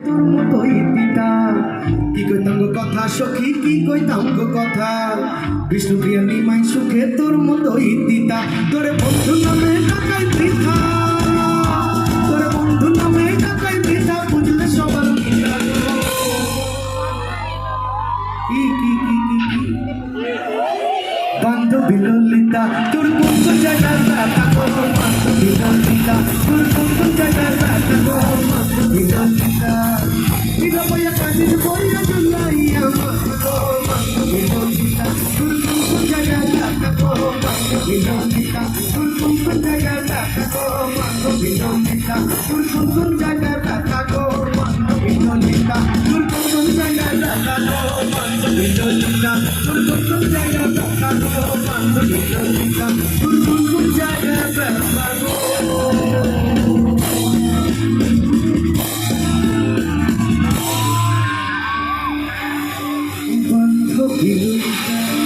তোর মতোই পিতা কি কইতাম গো কথা সখী কি কইতাম গো কথা বিষ্ণুপ্রিয়া নিমাই সুখে তোর মতোই দিতা তোরে বন্ধু নামে ডাকাই বৃথা তোরে বন্ধু নামে ডাকাই বৃথা বুঝলে সবার পিতা কি কি কি কি কি বান্ধবী ললিতা তোর কোন জায়গায় ব্যথা গো বান্ধবী ললিতা তোর কোন জায়গায় ব্যথা গো বান্ধবী ললিতা বিনা বইয়া কাজির বইয়া জুলাইয়া বান্ধবী ললিতা তোর কোন জায়গায় ব্যথা গো বান্ধবী ললিতা তোর কোন জায়গায় ব্যথা গো বান্ধবী ললিতা তোর কোন জায়গায় ব্যথা গো বান্ধবী ললিতা তোর কোন জায়গায় ব্যথা গো বান্ধবী ললিতা তোর কোন জায়গায় ব্যথা গো বান্ধবী ললিতা তোর কোন জায়গায় ব্যথা গো বান্ধবী ললিতা